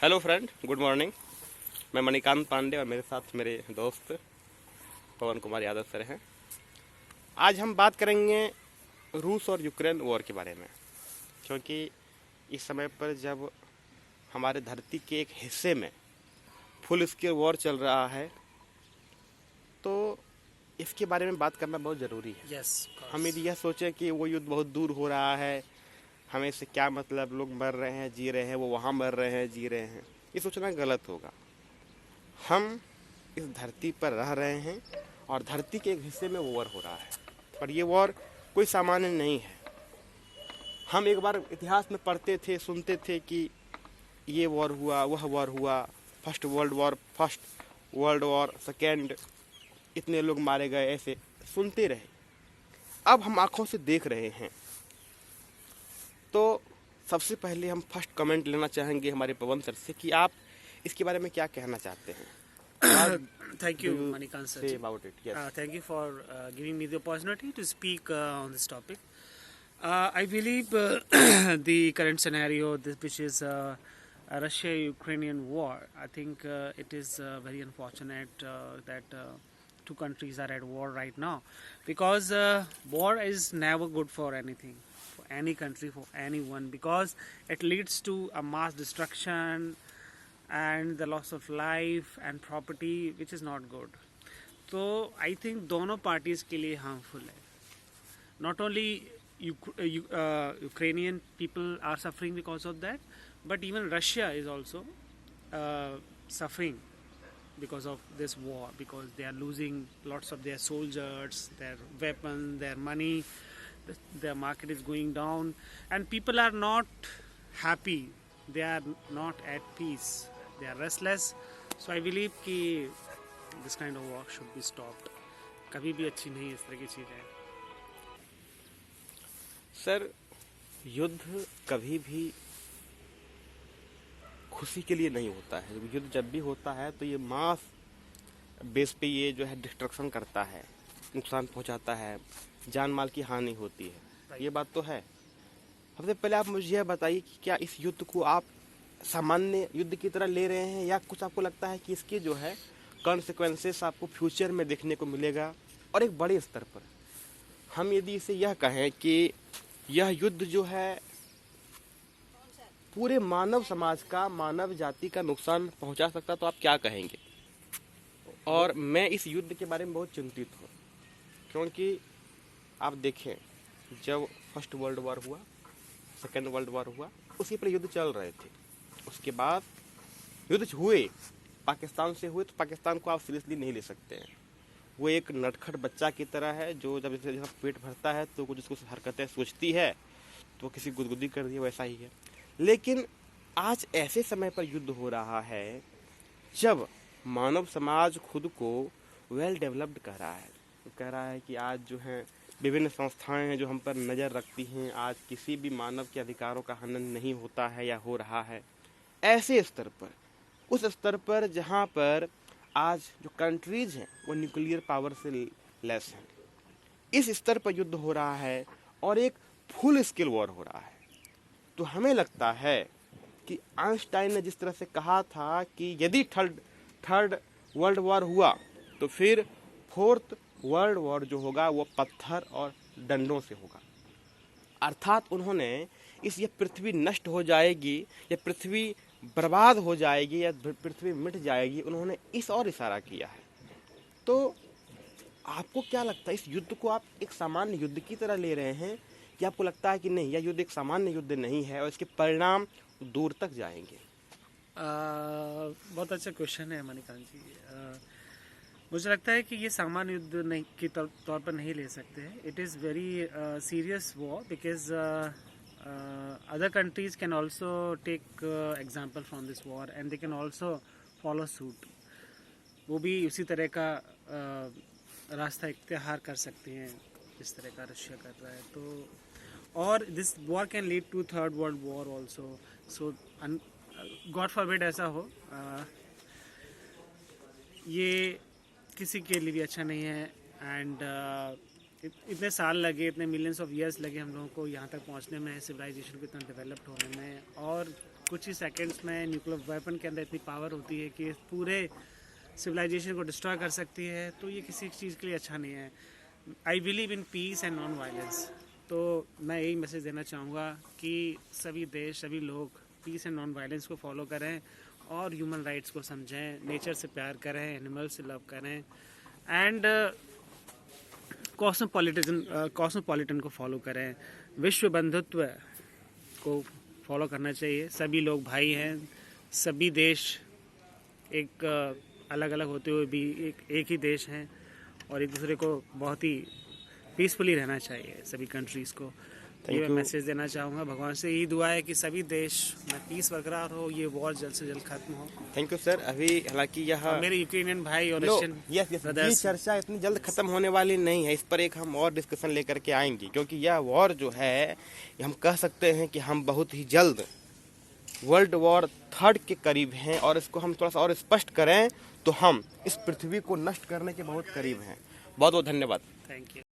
Hello friend, good morning. मैं मणिकांत पांडे और मेरे साथ मेरे दोस्त पवन कुमार यादव सर हैं। आज हम बात करेंगे रूस और यूक्रेन वॉर के बारे में, क्योंकि इस समय पर जब हमारे धरती के एक हिस्से में फुल स्केल वॉर चल रहा है तो इसके बारे में बात करना बहुत ज़रूरी है। Yes, of हम यदि course. यह सोचें कि वो युद्ध बहुत दूर हो रहा है, हमें इससे क्या मतलब, लोग मर रहे हैं जी रहे हैं, वो वहाँ मर रहे हैं जी रहे हैं, ये सोचना गलत होगा। हम इस धरती पर रह रहे हैं और धरती के एक हिस्से में वॉर हो रहा है, पर ये वॉर कोई सामान्य नहीं है। हम एक बार इतिहास में पढ़ते थे, सुनते थे कि ये वॉर हुआ, वह वॉर हुआ, फर्स्ट वर्ल्ड वॉर, सेकेंड, इतने लोग मारे गए, ऐसे सुनते रहे। अब हम आंखों से देख रहे हैं। तो सबसे पहले हम फर्स्ट कमेंट लेना चाहेंगे हमारे पवन सर से कि आप इसके बारे में क्या कहना चाहते हैं। What Thank do you, you Manikant say Sarji. about it? Yes. Thank you for giving me the opportunity to speak on this topic. I believe the current scenario, which is a Russia-Ukrainian war, I think it is very unfortunate that two countries are at war right now, because war is never good for anything, for any country, for anyone, because it leads to a mass destruction and the loss of life and property, which is not good. तो I think दोनों parties के लिए harmful है. Not only Ukrainian people are suffering because of that, but even Russia is also suffering because of this war, because they are losing lots of their soldiers, their weapons, their money. Their market is going down, and people are not happy. They are not at peace. They are restless. So I believe कि this kind of war should be stopped. कभी भी अच्छी नहीं इस तरह की चीज़ें. Sir, युद्ध कभी भी खुशी के लिए नहीं होता है। युद्ध जब भी होता है तो ये मास बेस पे ये जो है डिस्ट्रक्शन करता है, नुकसान पहुंचाता है, जान माल की हानि होती है, ये बात तो है। सबसे पहले आप मुझे यह बताइए कि क्या इस युद्ध को आप सामान्य युद्ध की तरह ले रहे हैं, या कुछ आपको लगता है कि इसके जो है कॉन्सिक्वेंसेस आपको फ्यूचर में देखने को मिलेगा और एक बड़े स्तर पर। हम यदि इसे यह कहें कि यह युद्ध जो है पूरे मानव समाज का, मानव जाति का नुकसान पहुंचा सकता, तो आप क्या कहेंगे। और मैं इस युद्ध के बारे में बहुत चिंतित हूँ, क्योंकि आप देखें, जब फर्स्ट वर्ल्ड वॉर हुआ, सेकेंड वर्ल्ड वॉर हुआ, उसी पर युद्ध चल रहे थे। उसके बाद युद्ध हुए, पाकिस्तान से हुए, तो पाकिस्तान को आप सीरियसली नहीं ले सकते हैं। वो एक नटखट बच्चा की तरह है, जो जब जैसा पेट भरता है तो कुछ उसको हरकतें सोचती है तो किसी गुदगुदी कर दी, वैसा ही है। लेकिन आज ऐसे समय पर युद्ध हो रहा है जब मानव समाज खुद को वेल डेवलप्ड कह रहा है। कह रहा है कि आज जो है विभिन्न संस्थाएं हैं जो हम पर नज़र रखती हैं, आज किसी भी मानव के अधिकारों का हनन नहीं होता है या हो रहा है। ऐसे स्तर पर, उस स्तर पर जहां पर आज जो कंट्रीज हैं वो न्यूक्लियर पावर से लेस हैं, इस स्तर पर युद्ध हो रहा है और एक फुल स्केल वॉर हो रहा है। तो हमें लगता है कि आइंस्टाइन ने जिस तरह से कहा था कि यदि थर्ड वर्ल्ड वॉर हुआ तो फिर फोर्थ वर्ल्ड वॉर जो होगा वो पत्थर और डंडों से होगा। अर्थात उन्होंने ये पृथ्वी नष्ट हो जाएगी, या पृथ्वी बर्बाद हो जाएगी, या पृथ्वी मिट जाएगी, उन्होंने इस और इशारा किया है। तो आपको क्या लगता है, इस युद्ध को आप एक सामान्य युद्ध की तरह ले रहे हैं, कि आपको लगता है कि नहीं, यह युद्ध एक सामान्य युद्ध नहीं है और इसके परिणाम दूर तक जाएंगे। बहुत अच्छा क्वेश्चन है मणिकांत जी. मुझे लगता है कि ये सामान्य युद्ध नहीं के तौर पर नहीं ले सकते हैं. It is very serious war, because other countries can also take example from this war and they can also follow suit. वो भी उसी तरह का रास्ता इख्तियार कर सकते हैं जिस तरह का रशिया कर रहा है. तो और this war can lead to third world war also. So God forbid ऐसा हो. ये किसी के लिए भी अच्छा नहीं है. एंड इतने साल लगे, इतने मिलियंस ऑफ ईयर्स लगे हम लोगों को यहाँ तक पहुँचने में, सिविलाइजेशन को इतना डेवलप्ड होने में, और कुछ ही सेकंड्स में न्यूक्लियर वेपन के अंदर इतनी पावर होती है कि पूरे सिविलाइजेशन को डिस्ट्रॉय कर सकती है, तो ये किसी चीज़ के लिए अच्छा नहीं है। I believe in peace and non violence. तो मैं यही मैसेज देना चाहूँगा कि सभी देश, सभी लोग पीस एंड नॉन वायलेंस को फॉलो करें और ह्यूमन राइट्स को समझें, नेचर से प्यार करें, एनिमल से लव करें एंड कॉस्मोपॉलिटन को फॉलो करें, विश्व बंधुत्व को फॉलो करना चाहिए। सभी लोग भाई हैं, सभी देश एक अलग अलग होते हुए भी एक ही देश हैं और एक दूसरे को बहुत ही पीसफुली रहना चाहिए सभी कंट्रीज़ को। ये मैं मैसेज देना चाहूँगा। भगवान से यही दुआ है कि सभी देश में पीस बरकरार हो, ये वॉर जल्द से जल्द खत्म हो। Thank you sir. अभी हालांकि यह मेरे यूक्रेनियन भाई और नो रशियन यस ये चर्चा इतनी जल्द खत्म होने वाली नहीं है। इस पर एक हम और डिस्कशन लेकर के आएंगे, क्योंकि यह वॉर जो है हम कह सकते हैं कि हम बहुत ही जल्द वर्ल्ड वॉर 3 के करीब हैं, और इसको हम थोड़ा सा और स्पष्ट करें तो हम इस पृथ्वी को नष्ट करने के बहुत करीब हैं। बहुत बहुत धन्यवाद। Thank you.